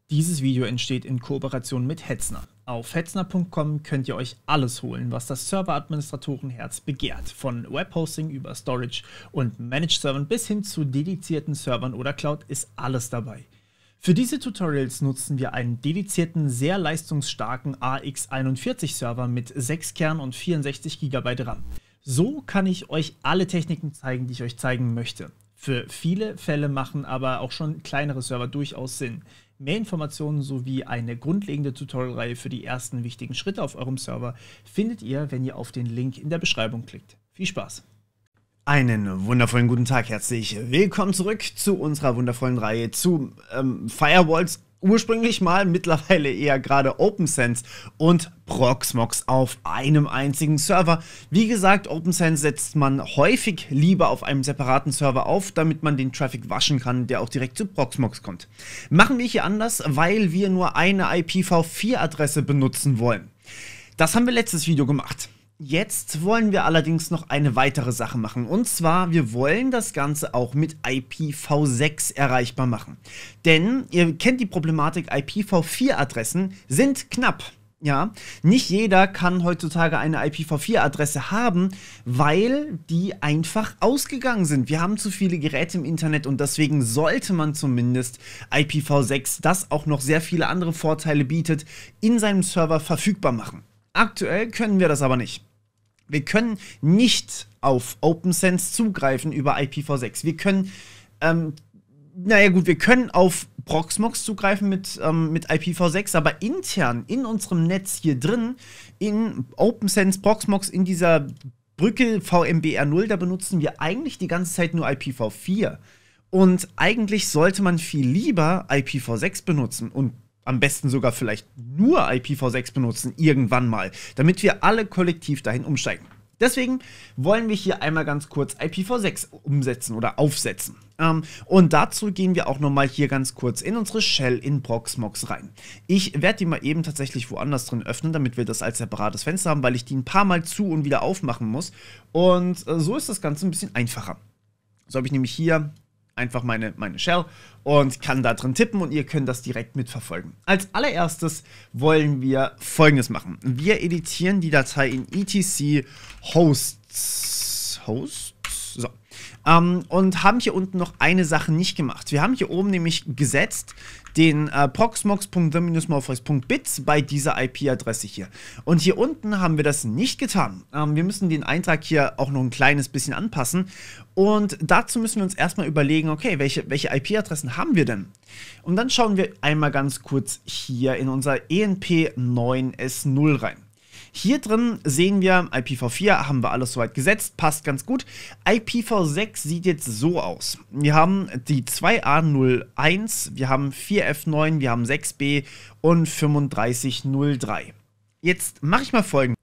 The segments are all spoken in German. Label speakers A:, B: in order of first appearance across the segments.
A: Dieses Video entsteht in Kooperation mit Hetzner. Auf hetzner.com könnt ihr euch alles holen, was das Serveradministratorenherz begehrt. Von Webhosting über Storage und Managed Servern bis hin zu dedizierten Servern oder Cloud ist alles dabei. Für diese Tutorials nutzen wir einen dedizierten, sehr leistungsstarken AX41 Server mit 6 Kernen und 64 GB RAM. So kann ich euch alle Techniken zeigen, die ich euch zeigen möchte. Für viele Fälle machen aber auch schon kleinere Server durchaus Sinn. Mehr Informationen sowie eine grundlegende Tutorialreihe für die ersten wichtigen Schritte auf eurem Server findet ihr, wenn ihr auf den Link in der Beschreibung klickt. Viel Spaß!
B: Einen wundervollen guten Tag, herzlich willkommen zurück zu unserer wundervollen Reihe zu Firewalls. Ursprünglich mal, mittlerweile eher gerade OpenSense und Proxmox auf einem einzigen Server. Wie gesagt, OpenSense setzt man häufig lieber auf einem separaten Server auf, damit man den Traffic waschen kann, der auch direkt zu Proxmox kommt. Machen wir hier anders, weil wir nur eine IPv4-Adresse benutzen wollen. Das haben wir letztes Video gemacht. Jetzt wollen wir allerdings noch eine weitere Sache machen, und zwar, wir wollen das Ganze auch mit IPv6 erreichbar machen. Denn ihr kennt die Problematik, IPv4-Adressen sind knapp. Ja, nicht jeder kann heutzutage eine IPv4-Adresse haben, weil die einfach ausgegangen sind. Wir haben zu viele Geräte im Internet und deswegen sollte man zumindest IPv6, das auch noch sehr viele andere Vorteile bietet, in seinem Server verfügbar machen. Aktuell können wir das aber nicht. Wir können nicht auf OpenSense zugreifen über IPv6. Wir können, wir können auf Proxmox zugreifen mit IPv6, aber intern in unserem Netz hier drin, in OpenSense Proxmox, in dieser Brücke VMBR0, da benutzen wir eigentlich die ganze Zeit nur IPv4. Und eigentlich sollte man viel lieber IPv6 benutzen und am besten sogar vielleicht nur IPv6 benutzen, irgendwann mal, damit wir alle kollektiv dahin umsteigen. Deswegen wollen wir hier einmal ganz kurz IPv6 umsetzen oder aufsetzen. Und dazu gehen wir auch nochmal hier ganz kurz in unsere Shell in Proxmox rein. Ich werde die mal eben tatsächlich woanders drin öffnen, damit wir das als separates Fenster haben, weil ich die ein paar Mal zu und wieder aufmachen muss. Und so ist das Ganze ein bisschen einfacher. So habe ich nämlich hier einfach meine Shell und kann da drin tippen und ihr könnt das direkt mitverfolgen. Als allererstes wollen wir Folgendes machen. Wir editieren die Datei in etc hosts. So. Und haben hier unten noch eine Sache nicht gemacht. Wir haben hier oben nämlich gesetzt den proxmox.the-morpheus.bit bei dieser IP-Adresse hier. Und hier unten haben wir das nicht getan. Wir müssen den Eintrag hier auch noch ein kleines bisschen anpassen. Und dazu müssen wir uns erstmal überlegen, okay, welche IP-Adressen haben wir denn? Und dann schauen wir einmal ganz kurz hier in unser ENP9S0 rein. Hier drin sehen wir, IPv4 haben wir alles soweit gesetzt, passt ganz gut. IPv6 sieht jetzt so aus. Wir haben die 2A01, wir haben 4F9, wir haben 6B und 3503. Jetzt mache ich mal Folgendes.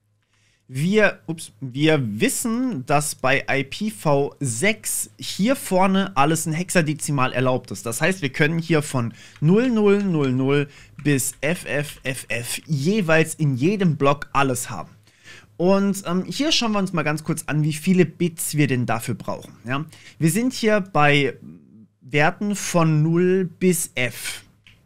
B: Wir wissen, dass bei IPv6 hier vorne alles in Hexadezimal erlaubt ist. Das heißt, wir können hier von 0000 bis FFFF jeweils in jedem Block alles haben. Und hier schauen wir uns mal ganz kurz an, wie viele Bits wir denn dafür brauchen. Ja? Wir sind hier bei Werten von 0 bis F.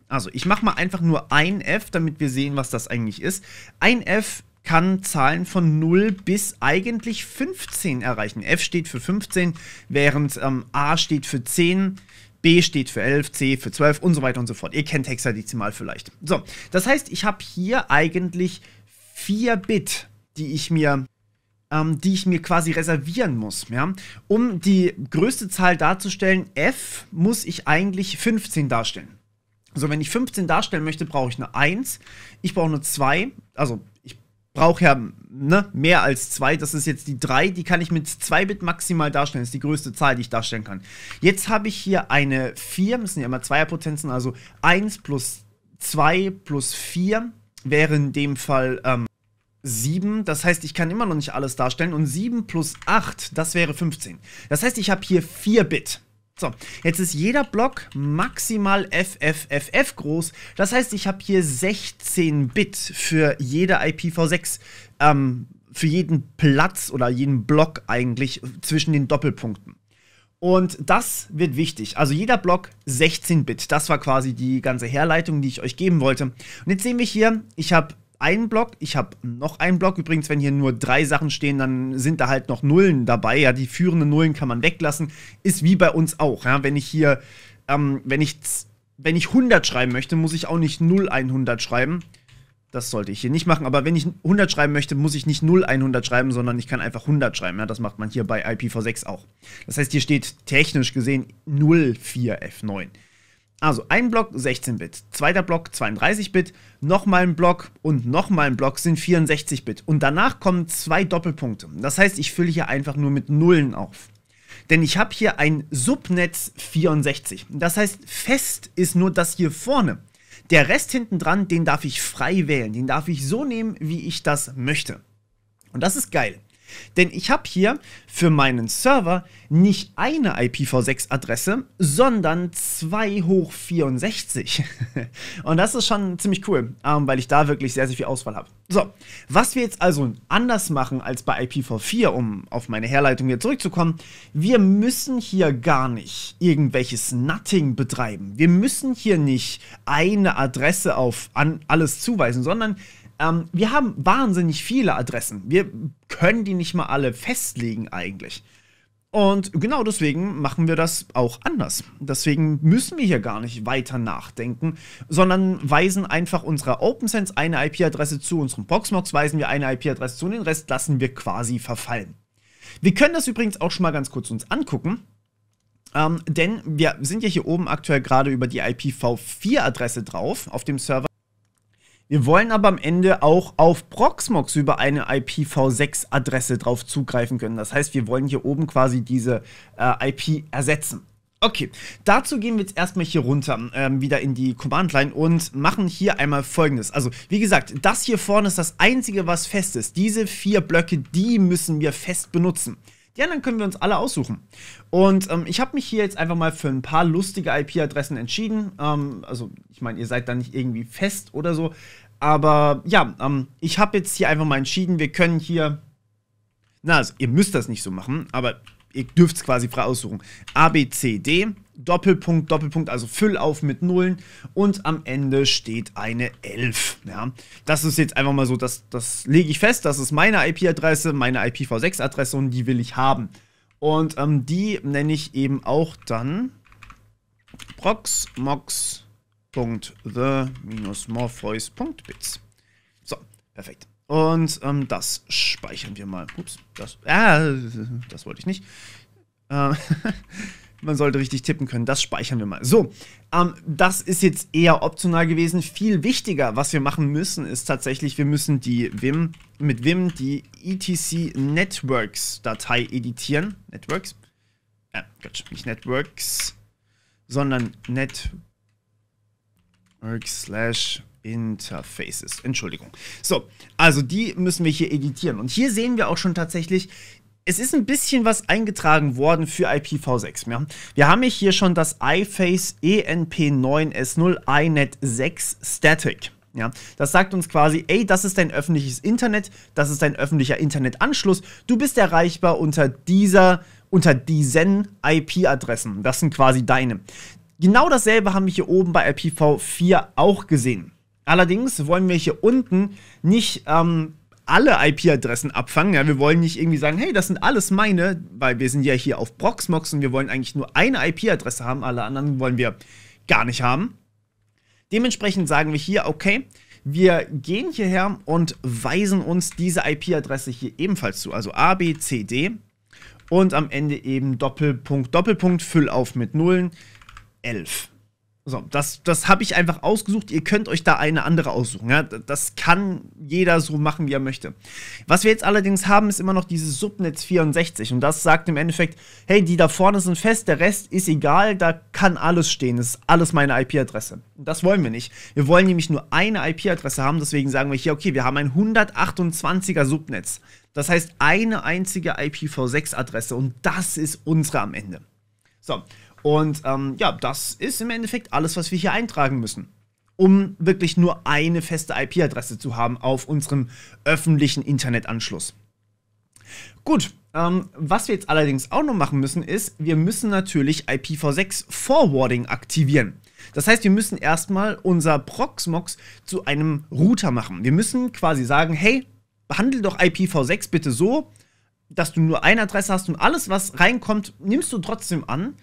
B: Also ich mache mal einfach nur ein F, damit wir sehen, was das eigentlich ist. Ein F kann Zahlen von 0 bis eigentlich 15 erreichen. F steht für 15, während A steht für 10, B steht für 11, C für 12 und so weiter und so fort. Ihr kennt Hexadezimal vielleicht. So, das heißt, ich habe hier eigentlich 4 Bit, die ich mir quasi reservieren muss. Ja? Um die größte Zahl darzustellen, F, muss ich eigentlich 15 darstellen. Also wenn ich 15 darstellen möchte, brauche ich eine 1, ich brauche eine 2, also ich brauche ja mehr als 2, das ist jetzt die 3, die kann ich mit 2 Bit maximal darstellen, das ist die größte Zahl, die ich darstellen kann. Jetzt habe ich hier eine 4, müssen ja immer Zweierpotenzen, also 1 plus 2 plus 4 wäre in dem Fall 7, das heißt, ich kann immer noch nicht alles darstellen, und 7 plus 8, das wäre 15. Das heißt, ich habe hier 4 Bit. So, jetzt ist jeder Block maximal FFFF groß. Das heißt, ich habe hier 16 Bit für jede IPv6, für jeden Platz oder jeden Block eigentlich zwischen den Doppelpunkten. Und das wird wichtig. Also jeder Block 16-Bit. Das war quasi die ganze Herleitung, die ich euch geben wollte. Und jetzt sehen wir hier, ich habe einen Block, ich habe noch einen Block. Übrigens, wenn hier nur 3 Sachen stehen, dann sind da halt noch Nullen dabei. Ja, die führenden Nullen kann man weglassen. Ist wie bei uns auch. Ja, wenn ich hier, wenn ich 100 schreiben möchte, muss ich auch nicht 0100 schreiben. Das sollte ich hier nicht machen, aber wenn ich 100 schreiben möchte, muss ich nicht 0100 schreiben, sondern ich kann einfach 100 schreiben. Ja, das macht man hier bei IPv6 auch. Das heißt, hier steht technisch gesehen 04F9. Also ein Block 16-Bit, zweiter Block 32-Bit, nochmal ein Block und nochmal ein Block sind 64-Bit. Und danach kommen 2 Doppelpunkte. Das heißt, ich fülle hier einfach nur mit Nullen auf. Denn ich habe hier ein Subnetz 64. Das heißt, fest ist nur das hier vorne. Der Rest hinten dran, den darf ich frei wählen. Den darf ich so nehmen, wie ich das möchte. Und das ist geil. Denn ich habe hier für meinen Server nicht eine IPv6-Adresse, sondern 2 hoch 64. Und das ist schon ziemlich cool, weil ich da wirklich sehr, sehr viel Auswahl habe. So, was wir jetzt also anders machen als bei IPv4, um auf meine Herleitung wieder zurückzukommen, wir müssen hier gar nicht irgendwelches Nutting betreiben. Wir müssen hier nicht eine Adresse an alles zuweisen, sondern wir haben wahnsinnig viele Adressen. Wir können die nicht mal alle festlegen eigentlich. Und genau deswegen machen wir das auch anders. Deswegen müssen wir hier gar nicht weiter nachdenken, sondern weisen einfach unserer OpenSense eine IP-Adresse zu, unserem Proxmox weisen wir eine IP-Adresse zu und den Rest lassen wir quasi verfallen. Wir können das übrigens auch schon mal ganz kurz uns angucken. Denn wir sind ja hier oben aktuell gerade über die IPv4-Adresse drauf auf dem Server. Wir wollen aber am Ende auch auf Proxmox über eine IPv6-Adresse drauf zugreifen können. Das heißt, wir wollen hier oben quasi diese IP ersetzen. Okay, dazu gehen wir jetzt erstmal hier runter, wieder in die Command-Line und machen hier einmal Folgendes. Also, wie gesagt, das hier vorne ist das Einzige, was fest ist. Diese 4 Blöcke, die müssen wir fest benutzen. Die anderen können wir uns alle aussuchen. Und ich habe mich hier jetzt einfach mal für ein paar lustige IP-Adressen entschieden. Also, ich meine, ihr seid da nicht irgendwie fest oder so. Aber ja, ich habe jetzt hier einfach mal entschieden, wir können hier, also ihr müsst das nicht so machen, aber ihr dürft es quasi frei aussuchen. ABCD, Doppelpunkt, Doppelpunkt, also Füll auf mit Nullen und am Ende steht eine 11. Ja, das ist jetzt einfach mal so, das lege ich fest, das ist meine IP-Adresse, meine IPv6-Adresse und die will ich haben. Und die nenne ich eben auch dann proxmox.the-morpheus.bits. So, perfekt. Und das speichern wir mal. Ups, das wollte ich nicht. Man sollte richtig tippen können. Das speichern wir mal. So, das ist jetzt eher optional gewesen. Viel wichtiger, was wir machen müssen, ist tatsächlich, wir müssen mit Vim die etc Networks Datei editieren. Networks? Quatsch, nicht Networks, sondern Networks/Interfaces. Entschuldigung. So, also die müssen wir hier editieren. Und hier sehen wir auch schon tatsächlich, es ist ein bisschen was eingetragen worden für IPv6. Ja? Wir haben hier schon das iFace ENP9S0 iNet6 Static. Ja? Das sagt uns quasi, ey, das ist dein öffentliches Internet, das ist dein öffentlicher Internetanschluss. Du bist erreichbar unter diesen IP-Adressen. Das sind quasi deine. Genau dasselbe haben wir hier oben bei IPv4 auch gesehen. Allerdings wollen wir hier unten nicht alle IP-Adressen abfangen. Ja, wir wollen nicht irgendwie sagen, hey, das sind alles meine, weil wir sind ja hier auf Proxmox und wir wollen eigentlich nur eine IP-Adresse haben, alle anderen wollen wir gar nicht haben. Dementsprechend sagen wir hier, okay, wir gehen hierher und weisen uns diese IP-Adresse hier ebenfalls zu, also ABCD und am Ende eben Doppelpunkt, Doppelpunkt, Füll auf mit Nullen, 11. So, das habe ich einfach ausgesucht. Ihr könnt euch da eine andere aussuchen. Ja? Das kann jeder so machen, wie er möchte. Was wir jetzt allerdings haben, ist immer noch dieses Subnetz 64. Und das sagt im Endeffekt, hey, die da vorne sind fest, der Rest ist egal, da kann alles stehen. Das ist alles meine IP-Adresse. Und das wollen wir nicht. Wir wollen nämlich nur eine IP-Adresse haben. Deswegen sagen wir hier, okay, wir haben ein 128er Subnetz. Das heißt, eine einzige IPv6-Adresse. Und das ist unsere am Ende. So. Und ja, das ist im Endeffekt alles, was wir hier eintragen müssen, um wirklich nur eine feste IP-Adresse zu haben auf unserem öffentlichen Internetanschluss. Gut, Was wir jetzt allerdings auch noch machen müssen, ist, wir müssen natürlich IPv6 Forwarding aktivieren. Das heißt, wir müssen erstmal unser Proxmox zu einem Router machen. Wir müssen quasi sagen, hey, behandle doch IPv6 bitte so, dass du nur eine Adresse hast und alles, was reinkommt, nimmst du trotzdem an,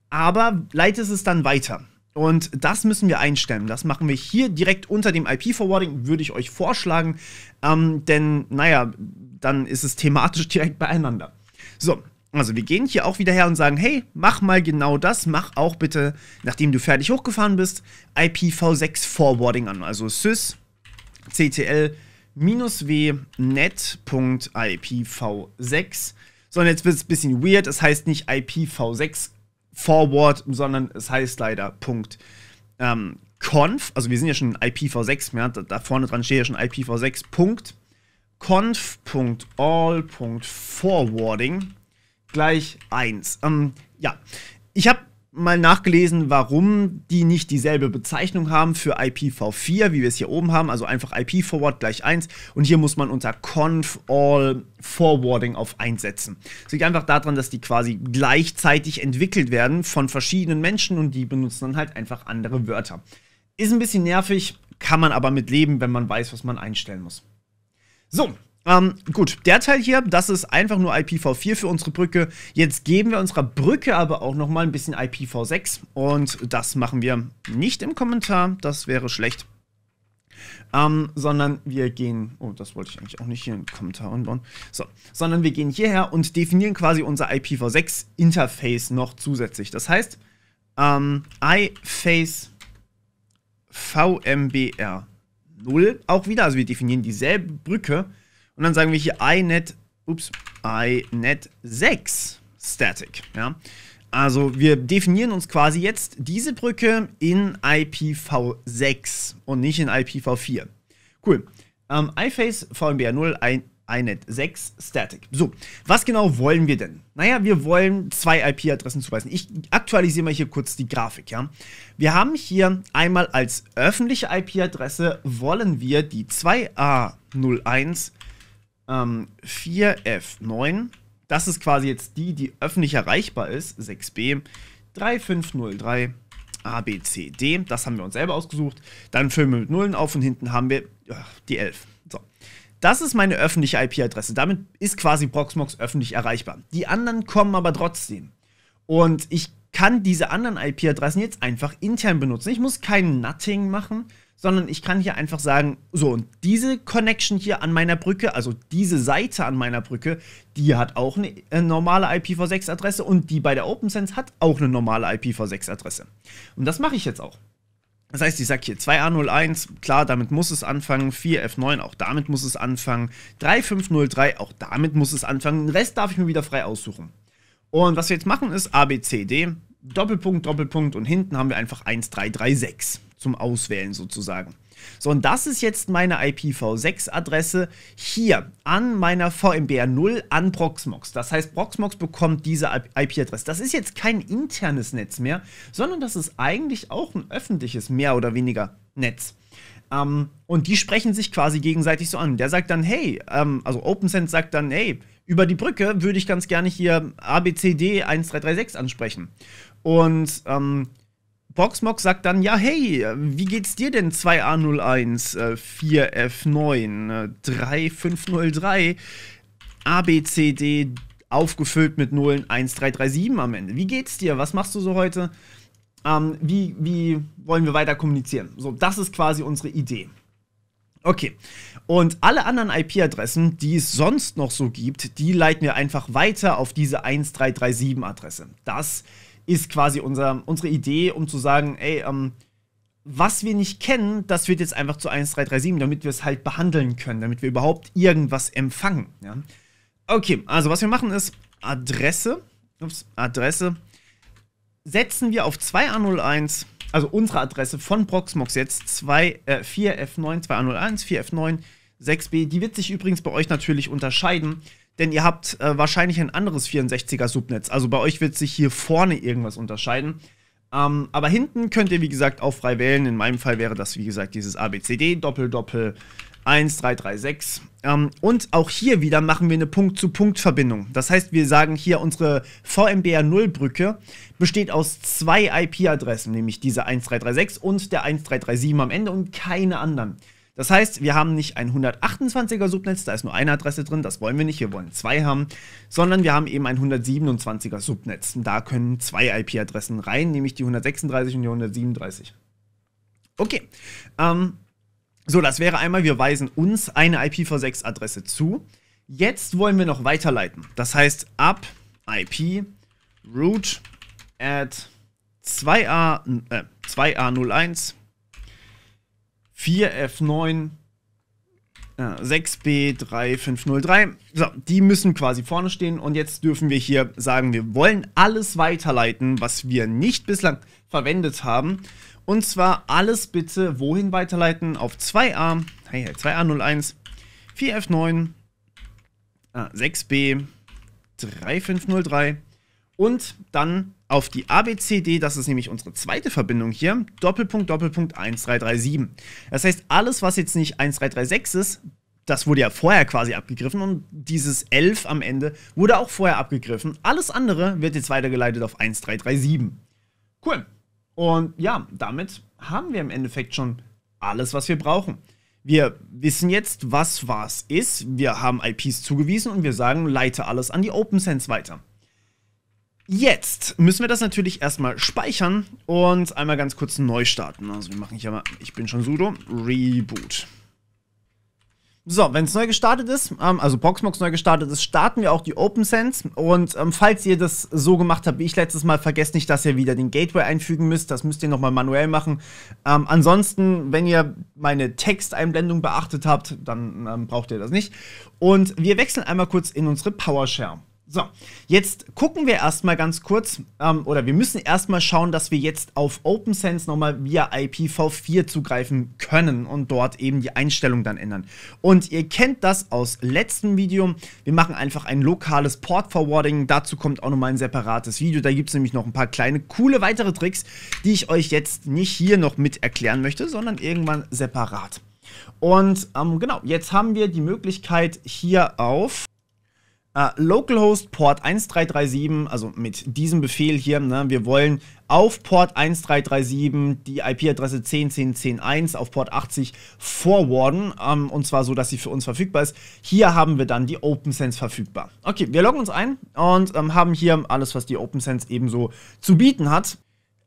B: aber leitest es dann weiter. Und das müssen wir einstellen. Das machen wir hier direkt unter dem IP-Forwarding, würde ich euch vorschlagen, denn, naja, dann ist es thematisch direkt beieinander. So, also wir gehen hier auch wieder her und sagen, hey, mach mal genau das, mach auch bitte, nachdem du fertig hochgefahren bist, IPv6 Forwarding an, also sysctl -w net.ipv6. So, und jetzt wird es ein bisschen weird. Es heißt nicht IPv6 Forward, sondern es heißt leider .conf. Also wir sind ja schon in IPv6, ja, da vorne dran steht ja schon IPv6.conf.all.forwarding gleich 1. Ja, ich habe mal nachgelesen, warum die nicht dieselbe Bezeichnung haben für IPv4, wie wir es hier oben haben, also einfach IP-Forward gleich 1 und hier muss man unter Conf All Forwarding auf 1 setzen. Das liegt einfach daran, dass die quasi gleichzeitig entwickelt werden von verschiedenen Menschen und die benutzen dann halt einfach andere Wörter. Ist ein bisschen nervig, kann man aber mit leben, wenn man weiß, was man einstellen muss. So. Gut, der Teil hier, das ist einfach nur IPv4 für unsere Brücke. Jetzt geben wir unserer Brücke aber auch nochmal ein bisschen IPv6 und das machen wir nicht im Kommentar, das wäre schlecht. Sondern wir gehen, oh, das wollte ich eigentlich auch nicht hier im Kommentar anbauen, so, sondern wir gehen hierher und definieren quasi unser IPv6-Interface noch zusätzlich. Das heißt, iFace VMBR 0 auch wieder, also wir definieren dieselbe Brücke. Und dann sagen wir hier iNet6 Static. Ja? Also wir definieren uns quasi jetzt diese Brücke in IPv6 und nicht in IPv4. Cool. iFace VMBR0 iNet6 Static. So, was genau wollen wir denn? Naja, wir wollen zwei IP-Adressen zuweisen. Ich aktualisiere mal hier kurz die Grafik. Ja? Wir haben hier einmal als öffentliche IP-Adresse wollen wir die 2A01 4F9, das ist quasi jetzt die öffentlich erreichbar ist, 6B 3503 ABCD, das haben wir uns selber ausgesucht, dann füllen wir mit Nullen auf und hinten haben wir die 11. So. Das ist meine öffentliche IP-Adresse, damit ist quasi Proxmox öffentlich erreichbar. Die anderen kommen aber trotzdem. Und ich kann diese anderen IP-Adressen jetzt einfach intern benutzen. Ich muss kein Nutting machen, sondern ich kann hier einfach sagen, so, und diese Connection hier an meiner Brücke, also diese Seite an meiner Brücke, die hat auch eine normale IPv6-Adresse und die bei der OpenSense hat auch eine normale IPv6-Adresse. Und das mache ich jetzt auch. Das heißt, ich sage hier 2A01, klar, damit muss es anfangen, 4F9, auch damit muss es anfangen, 3503, auch damit muss es anfangen, den Rest darf ich mir wieder frei aussuchen. Und was wir jetzt machen ist ABCD, Doppelpunkt, Doppelpunkt und hinten haben wir einfach 1336 zum Auswählen sozusagen. So, und das ist jetzt meine IPv6-Adresse hier an meiner VMBR0 an Proxmox. Das heißt, Proxmox bekommt diese IP-Adresse. Das ist jetzt kein internes Netz mehr, sondern das ist eigentlich auch ein öffentliches, mehr oder weniger Netz. Und die sprechen sich quasi gegenseitig so an. Der sagt dann, hey, also OpenSense sagt dann, hey, über die Brücke würde ich ganz gerne hier ABCD 1336 ansprechen. Und Proxmox sagt dann, ja, hey, wie geht's dir denn 2A01, 4F9, 3503, ABCD aufgefüllt mit Nullen 1337 am Ende. Wie geht's dir? Was machst du so heute? Wie wollen wir weiter kommunizieren? So, das ist quasi unsere Idee. Okay, und alle anderen IP-Adressen, die es sonst noch so gibt, die leiten wir einfach weiter auf diese 1337-Adresse. Das ist quasi unsere Idee, um zu sagen, ey, was wir nicht kennen, das wird jetzt einfach zu 1337, damit wir es halt behandeln können, damit wir überhaupt irgendwas empfangen. Ja? Okay, also was wir machen ist, Adresse setzen wir auf 2A01, also unsere Adresse von Proxmox jetzt, 4F9, 2A01, 4F9, 6B, die wird sich übrigens bei euch natürlich unterscheiden, denn ihr habt wahrscheinlich ein anderes 64er Subnetz, also bei euch wird sich hier vorne irgendwas unterscheiden, aber hinten könnt ihr, wie gesagt, auch frei wählen. In meinem Fall wäre das, wie gesagt, dieses ABCD, Doppel-Doppel 1336. Und auch hier wieder machen wir eine Punkt-zu-Punkt-Verbindung. Das heißt, wir sagen hier, unsere VMBR0-Brücke besteht aus 2 IP-Adressen, nämlich diese 1336 und der 1337 am Ende und keine anderen. Das heißt, wir haben nicht ein 128er Subnetz, da ist nur eine Adresse drin, das wollen wir nicht, wir wollen 2 haben, sondern wir haben eben ein 127er Subnetz. Und da können 2 IP-Adressen rein, nämlich die 136 und die 137. Okay, so, das wäre einmal, wir weisen uns eine IPv6-Adresse zu. Jetzt wollen wir noch weiterleiten. Das heißt, ab IP root at 2A01 4F9 6B3503. So, die müssen quasi vorne stehen und jetzt dürfen wir hier sagen, wir wollen alles weiterleiten, was wir nicht bislang verwendet haben. Und zwar alles bitte wohin weiterleiten? Auf 2A01 4F9 6B 3503 und dann auf die ABCD, das ist nämlich unsere zweite Verbindung hier, Doppelpunkt, Doppelpunkt 1337. Das heißt, alles, was jetzt nicht 1336 ist, das wurde ja vorher quasi abgegriffen und dieses 11 am Ende wurde auch vorher abgegriffen. Alles andere wird jetzt weitergeleitet auf 1337. Cool. Und ja, damit haben wir im Endeffekt schon alles, was wir brauchen. Wir wissen jetzt, was ist. Wir haben IPs zugewiesen und wir sagen, leite alles an die OPNsense weiter. Jetzt müssen wir das natürlich erstmal speichern und einmal ganz kurz neu starten. Also wir machen hier mal, ich bin schon sudo, Reboot. So, wenn es neu gestartet ist, also Proxmox neu gestartet ist, starten wir auch die OPNsense. Und falls ihr das so gemacht habt wie ich letztes Mal, vergesst nicht, dass ihr wieder den Gateway einfügen müsst. Das müsst ihr nochmal manuell machen. Ansonsten, wenn ihr meine Texteinblendung beachtet habt, dann braucht ihr das nicht. Und wir wechseln einmal kurz in unsere PowerShare. So, jetzt gucken wir erstmal ganz kurz, oder wir müssen erstmal schauen, dass wir jetzt auf OPNsense nochmal via IPv4 zugreifen können und dort eben die Einstellung dann ändern. Und ihr kennt das aus letztem Video, wir machen einfach ein lokales Port-Forwarding, dazu kommt auch nochmal ein separates Video, da gibt es nämlich noch ein paar kleine, coole weitere Tricks, die ich euch jetzt nicht hier noch mit erklären möchte, sondern irgendwann separat. Und genau, jetzt haben wir die Möglichkeit hier auf localhost Port 1337, also mit diesem Befehl hier, ne, wir wollen auf Port 1337 die IP-Adresse 10.10.10.1 auf Port 80 forwarden, und zwar so, dass sie für uns verfügbar ist. Hier haben wir dann die OPNsense verfügbar. Okay, wir loggen uns ein und haben hier alles, was die OPNsense ebenso zu bieten hat.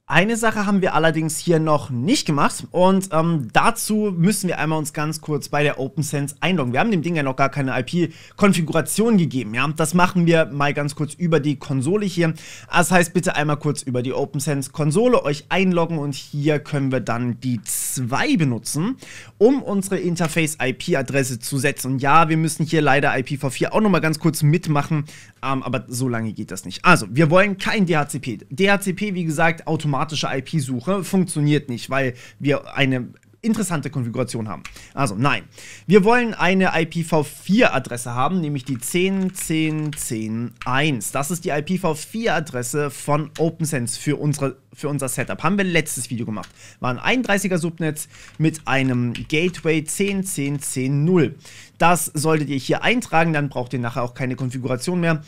B: Eine Sache haben wir allerdings hier noch nicht gemacht und dazu müssen wir einmal uns ganz kurz bei der OPNsense einloggen. Wir haben dem Ding ja noch gar keine IP-Konfiguration gegeben, ja. Das machen wir mal ganz kurz über die Konsole hier. Das heißt, bitte einmal kurz über die OPNsense-Konsole euch einloggen und hier können wir dann die 2 benutzen, um unsere Interface-IP-Adresse zu setzen. Und ja, wir müssen hier leider IPv4 auch nochmal ganz kurz mitmachen, aber so lange geht das nicht. Also, wir wollen kein DHCP. DHCP, wie gesagt, automatische IP-Suche funktioniert nicht, weil wir eine interessante Konfiguration haben. Also nein, wir wollen eine IPv4-Adresse haben, nämlich die 10.10.10.1. Das ist die IPv4-Adresse von OPNsense für unser Setup. Haben wir letztes Video gemacht. War ein 31er Subnetz mit einem Gateway 10.10.10.0. Das solltet ihr hier eintragen, dann braucht ihr nachher auch keine Konfiguration mehr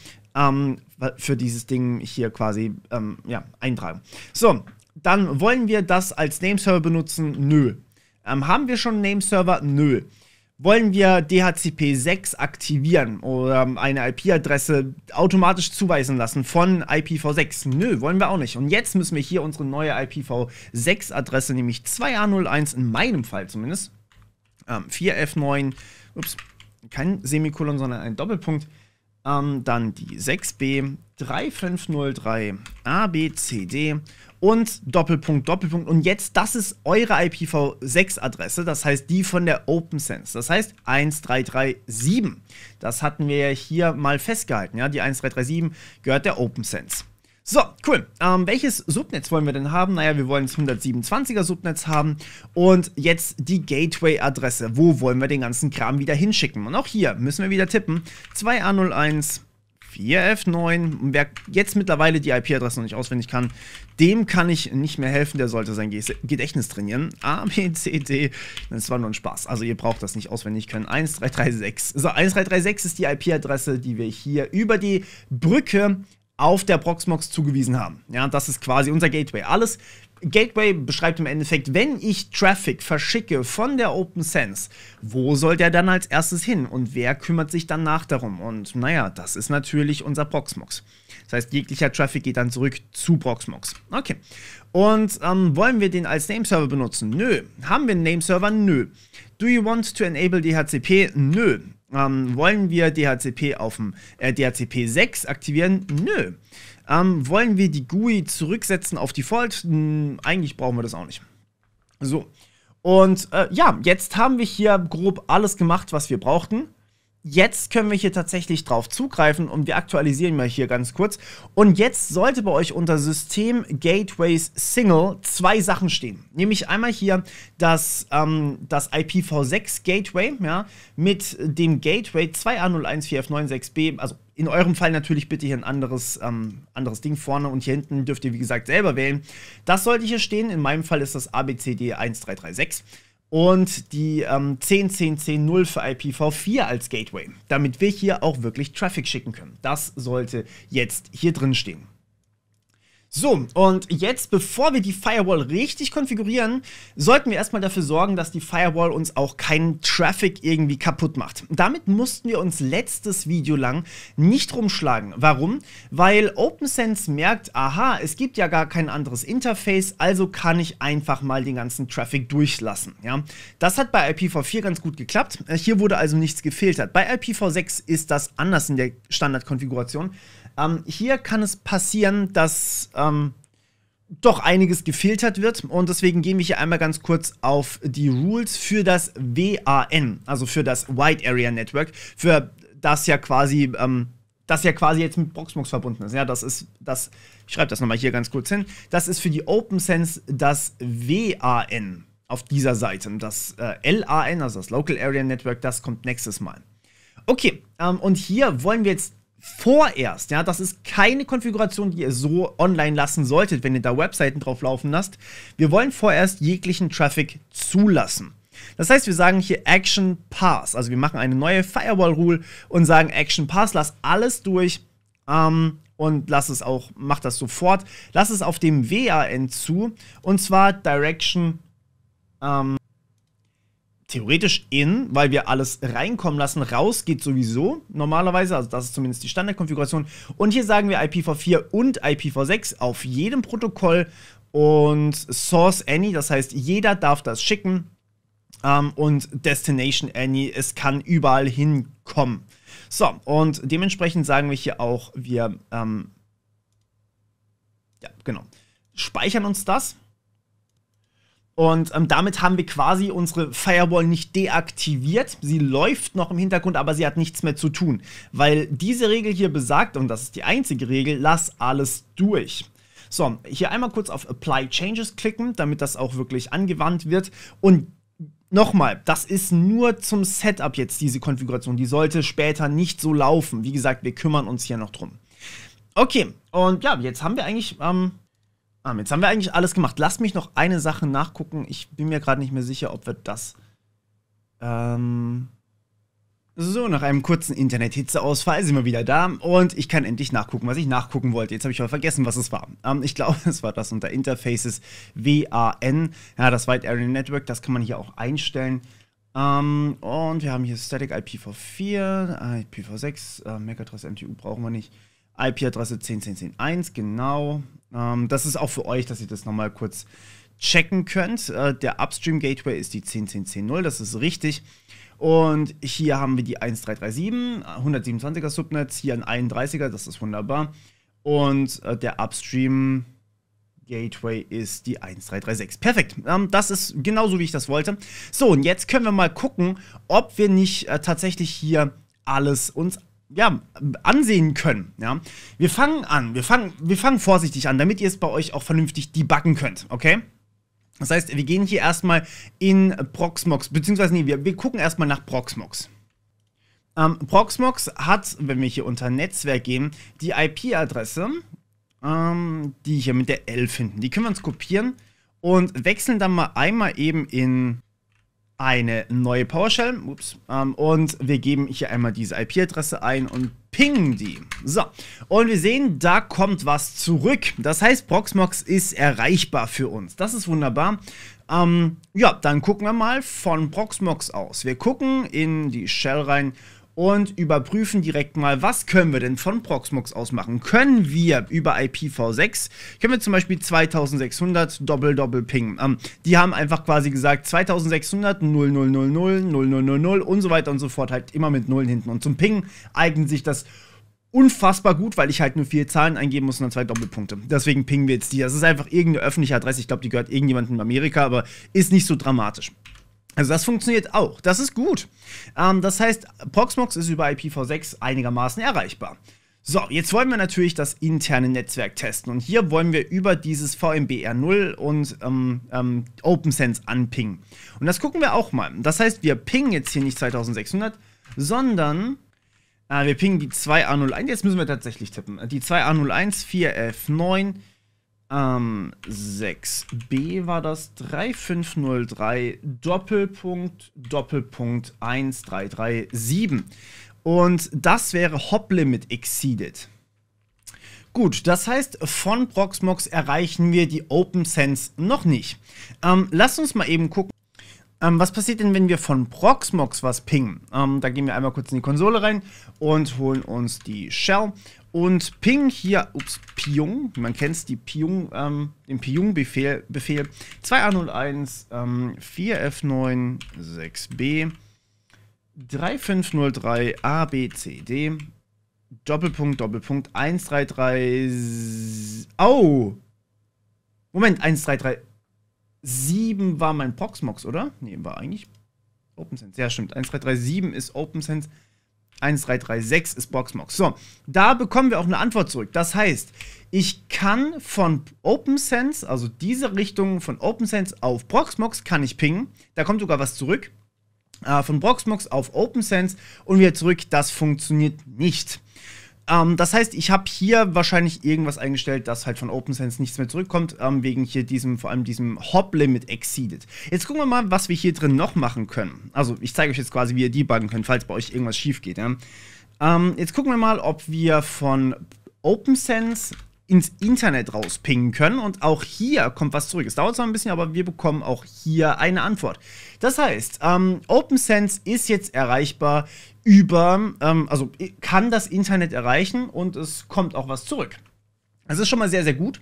B: für dieses Ding hier quasi eintragen. So, dann wollen wir das als Nameserver benutzen? Nö. Haben wir schon einen Nameserver? Nö. Wollen wir DHCP 6 aktivieren oder eine IP-Adresse automatisch zuweisen lassen von IPv6? Nö, wollen wir auch nicht. Und jetzt müssen wir hier unsere neue IPv6-Adresse, nämlich 2A01, in meinem Fall zumindest, 4F9, kein Semikolon, sondern ein Doppelpunkt, dann die 6B 3503 ABCD und Doppelpunkt, Doppelpunkt. Und jetzt, das ist eure IPv6-Adresse, das heißt die von der OPNsense. Das heißt 1337. Das hatten wir ja hier mal festgehalten. Ja? Die 1337 gehört der OPNsense. So, cool. Welches Subnetz wollen wir denn haben? Naja, wir wollen das 127er Subnetz haben. Und jetzt die Gateway-Adresse. Wo wollen wir den ganzen Kram wieder hinschicken? Und auch hier müssen wir wieder tippen. 2A01 4F9. Wer jetzt mittlerweile die IP-Adresse noch nicht auswendig kann, dem kann ich nicht mehr helfen, der sollte sein Gedächtnis trainieren. A, B, C, D, das war nur ein Spaß. Also ihr braucht das nicht auswendig können. 1336. So, 1336 ist die IP-Adresse, die wir hier über die Brücke auf der Proxmox zugewiesen haben. Ja, das ist quasi unser Gateway. Alles Gateway beschreibt im Endeffekt, wenn ich Traffic verschicke von der OpenSense, wo soll der dann als erstes hin und wer kümmert sich danach darum? Und naja, das ist natürlich unser Proxmox. Das heißt, jeglicher Traffic geht dann zurück zu Proxmox. Okay. Und wollen wir den als Nameserver benutzen? Nö. Haben wir einen Nameserver? Nö. Do you want to enable DHCP? Nö. Wollen wir DHCP auf dem DHCP 6 aktivieren? Nö. Wollen wir die GUI zurücksetzen auf Default? Eigentlich brauchen wir das auch nicht. So. Und ja, jetzt haben wir hier grob alles gemacht, was wir brauchten. Jetzt können wir hier tatsächlich drauf zugreifen und wir aktualisieren mal hier ganz kurz. Und jetzt sollte bei euch unter System Gateways Single 2 Sachen stehen. Nämlich einmal hier das IPv6 Gateway, ja, mit dem Gateway 2A014F96B, also in eurem Fall natürlich bitte hier ein anderes Ding vorne und hier hinten dürft ihr wie gesagt selber wählen. Das sollte hier stehen, in meinem Fall ist das ABCD 1336. Und die 10.10.10.0 für IPv4 als Gateway, damit wir hier auch wirklich Traffic schicken können. Das sollte jetzt hier drin stehen. So, und jetzt, bevor wir die Firewall richtig konfigurieren, sollten wir erstmal dafür sorgen, dass die Firewall uns auch keinen Traffic irgendwie kaputt macht. Damit mussten wir uns letztes Video lang nicht rumschlagen. Warum? Weil OpenSense merkt, aha, es gibt ja gar kein anderes Interface, also kann ich einfach mal den ganzen Traffic durchlassen. Ja? Das hat bei IPv4 ganz gut geklappt. Hier wurde also nichts gefiltert. Bei IPv6 ist das anders in der Standardkonfiguration. Hier kann es passieren, dass doch einiges gefiltert wird und deswegen gehen wir hier einmal ganz kurz auf die Rules für das WAN, also für das Wide Area Network, für das ja quasi jetzt mit Proxmox verbunden ist. Ja, ich schreibe das nochmal hier ganz kurz hin. Das ist für die OpenSense das WAN auf dieser Seite. Das LAN, also das Local Area Network, das kommt nächstes Mal. Okay, und hier wollen wir jetzt vorerst, ja, das ist keine Konfiguration, die ihr so online lassen solltet, wenn ihr da Webseiten drauf laufen lasst. Wir wollen vorerst jeglichen Traffic zulassen. Das heißt, wir sagen hier Action Pass, also wir machen eine neue Firewall Rule und sagen Action Pass, lass alles durch und mach das sofort, lass es auf dem WAN zu und zwar Direction theoretisch in, weil wir alles reinkommen lassen, raus geht sowieso normalerweise, also das ist zumindest die Standardkonfiguration. Und hier sagen wir IPv4 und IPv6 auf jedem Protokoll und Source Any, das heißt, jeder darf das schicken und Destination Any, es kann überall hinkommen. So, und dementsprechend sagen wir hier auch, wir ja, genau, speichern uns das. Und damit haben wir quasi unsere Firewall nicht deaktiviert. Sie läuft noch im Hintergrund, aber sie hat nichts mehr zu tun. Weil diese Regel hier besagt, und das ist die einzige Regel, lass alles durch. So, hier einmal kurz auf Apply Changes klicken, damit das auch wirklich angewandt wird. Und nochmal, das ist nur zum Setup jetzt diese Konfiguration. Die sollte später nicht so laufen. Wie gesagt, wir kümmern uns hier noch drum. Okay, und ja, jetzt haben wir eigentlich alles gemacht. Lasst mich noch eine Sache nachgucken. Ich bin mir gerade nicht mehr sicher, ob wir das so, nach einem kurzen Internet-Hitzeausfall sind wir wieder da und ich kann endlich nachgucken, was ich nachgucken wollte. Jetzt habe ich aber vergessen, was es war. Ich glaube, es war das unter Interfaces WAN. Ja, das Wide Area Network, das kann man hier auch einstellen. Und wir haben hier Static IPv4, IPv6, MAC-Adresse MTU brauchen wir nicht. IP-Adresse 10.10.10.1, genau. Das ist auch für euch, dass ihr das nochmal kurz checken könnt. Der Upstream Gateway ist die 10.10.10.0, das ist richtig. Und hier haben wir die 1.3.3.7, 127er Subnetz, hier ein 31er, das ist wunderbar. Und der Upstream Gateway ist die 1.3.3.6. Perfekt, das ist genauso, wie ich das wollte. So, und jetzt können wir mal gucken, ob wir nicht tatsächlich hier alles uns ansehen können. Ja? Wir fangen an, wir fangen vorsichtig an, damit ihr es bei euch auch vernünftig debuggen könnt, okay? Das heißt, wir gehen hier erstmal in Proxmox, beziehungsweise nee, wir gucken erstmal nach Proxmox. Proxmox hat, wenn wir hier unter Netzwerk gehen, die IP-Adresse, die hier mit der 11 hinten. Die können wir uns kopieren und wechseln dann mal einmal eben in eine neue PowerShell. Und wir geben hier einmal diese IP-Adresse ein und pingen die. So, und wir sehen, da kommt was zurück. Das heißt, Proxmox ist erreichbar für uns. Das ist wunderbar. Ja, dann gucken wir mal von Proxmox aus. Wir gucken in die Shell rein und überprüfen direkt mal, was können wir denn von Proxmox aus machen. Können wir über IPv6, können wir zum Beispiel 2600 Doppel pingen. Die haben einfach quasi gesagt 2600 0000 0000 und so weiter und so fort, halt immer mit Nullen hinten. Und zum Pingen eignet sich das unfassbar gut, weil ich halt nur 4 Zahlen eingeben muss und dann 2 Doppelpunkte. Deswegen pingen wir jetzt die. Das ist einfach irgendeine öffentliche Adresse. Ich glaube, die gehört irgendjemandem in Amerika, aber ist nicht so dramatisch. Also das funktioniert auch. Das ist gut. Das heißt, Proxmox ist über IPv6 einigermaßen erreichbar. So, jetzt wollen wir natürlich das interne Netzwerk testen. Und hier wollen wir über dieses VMBR0 und OpenSense anpingen. Und das gucken wir auch mal. Das heißt, wir pingen jetzt hier nicht 2600, sondern wir pingen die 2A01. Jetzt müssen wir tatsächlich tippen. Die 2A01 4F9 6b war das 3503 Doppelpunkt 1337 und das wäre Hop-Limit exceeded. Gut, das heißt, von Proxmox erreichen wir die OpenSense noch nicht. Lasst uns mal eben gucken. Was passiert denn, wenn wir von Proxmox was pingen? Da gehen wir einmal kurz in die Konsole rein und holen uns die Shell und pingen hier, Pyong, man kennt es, den Pyong-Befehl 2A01 4F9 6B 3503 ABCD Doppelpunkt 133. Oh! Moment, 1337 war mein Proxmox, oder? Nee, war eigentlich OpenSense. Ja, stimmt. 1337 ist OpenSense. 1336 ist Proxmox. So, da bekommen wir auch eine Antwort zurück. Das heißt, ich kann von OpenSense, also diese Richtung von OpenSense auf Proxmox, kann ich pingen. Da kommt sogar was zurück. Von Proxmox auf OpenSense und wieder zurück. Das funktioniert nicht. Das heißt, ich habe hier wahrscheinlich irgendwas eingestellt, dass halt von OpenSense nichts mehr zurückkommt, wegen hier vor allem diesem Hop-Limit exceeded. Jetzt gucken wir mal, was wir hier drin noch machen können. Also, ich zeige euch jetzt quasi, wie ihr debuggen könnt, falls bei euch irgendwas schief geht. Ja? Jetzt gucken wir mal, ob wir von OpenSense ins Internet rauspingen können und auch hier kommt was zurück. Es dauert zwar ein bisschen, aber wir bekommen auch hier eine Antwort. Das heißt, OpenSense ist jetzt erreichbar über, also kann das Internet erreichen und es kommt auch was zurück. Das ist schon mal sehr, sehr gut.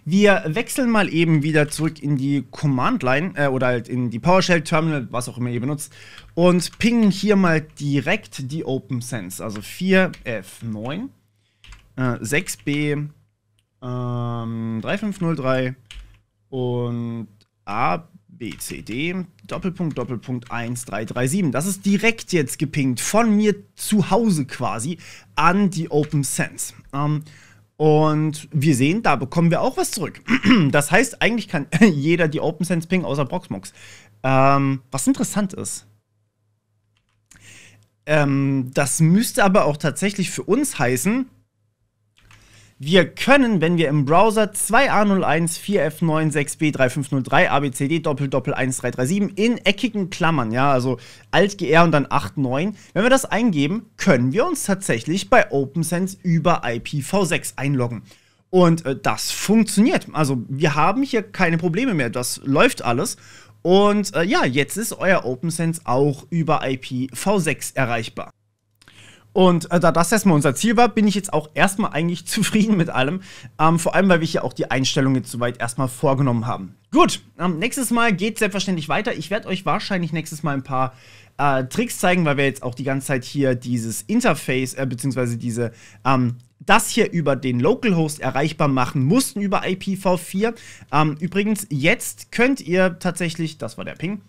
B: Wir wechseln mal eben wieder zurück in die Command-Line oder halt in die PowerShell-Terminal, was auch immer ihr benutzt, und pingen hier mal direkt die OpenSense, also 4F9 6B 3503 und ABCD Doppelpunkt 1337. Das ist direkt jetzt gepingt von mir zu Hause quasi an die OpenSense. Und wir sehen, da bekommen wir auch was zurück. Das heißt, eigentlich kann jeder die OpenSense pingen, außer Proxmox. Was interessant ist. Das müsste aber auch tatsächlich für uns heißen, wir können, wenn wir im Browser 2A01 4F9 6B 3503 ABCD Doppel 1337 in eckigen Klammern, ja, also Alt-GR und dann 89, wenn wir das eingeben, können wir uns tatsächlich bei OpenSense über IPv6 einloggen. Und das funktioniert. Also wir haben hier keine Probleme mehr, das läuft alles. Und ja, jetzt ist euer OpenSense auch über IPv6 erreichbar. Und da das erstmal unser Ziel war, bin ich jetzt auch erstmal eigentlich zufrieden mit allem. Vor allem, weil wir hier auch die Einstellungen jetzt soweit erstmal vorgenommen haben. Gut, nächstes Mal geht es selbstverständlich weiter. Ich werde euch wahrscheinlich nächstes Mal ein paar Tricks zeigen, weil wir jetzt auch die ganze Zeit hier dieses Interface, beziehungsweise das hier über den Localhost erreichbar machen mussten über IPv4. Übrigens, jetzt könnt ihr tatsächlich, das war der Ping,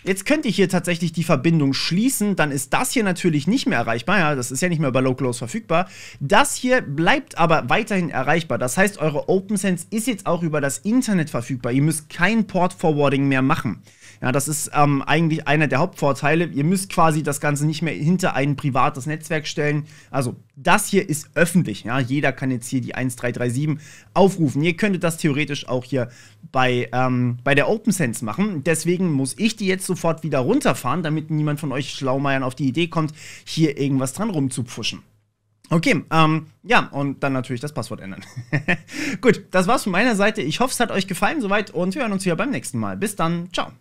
B: jetzt könnt ihr hier tatsächlich die Verbindung schließen, dann ist das hier natürlich nicht mehr erreichbar, ja, das ist ja nicht mehr über Localhost verfügbar. Das hier bleibt aber weiterhin erreichbar, das heißt, eure OpenSense ist jetzt auch über das Internet verfügbar, ihr müsst kein Port-Forwarding mehr machen. Ja, das ist eigentlich einer der Hauptvorteile. Ihr müsst quasi das Ganze nicht mehr hinter ein privates Netzwerk stellen. Also das hier ist öffentlich. Ja? Jeder kann jetzt hier die 1337 aufrufen. Ihr könntet das theoretisch auch hier bei der OpenSense machen. Deswegen muss ich die jetzt sofort wieder runterfahren, damit niemand von euch Schlaumeiern auf die Idee kommt, hier irgendwas dran rumzupfuschen. Okay, ja, und dann natürlich das Passwort ändern. Gut, das war's von meiner Seite. Ich hoffe, es hat euch gefallen soweit und wir hören uns wieder beim nächsten Mal. Bis dann, ciao.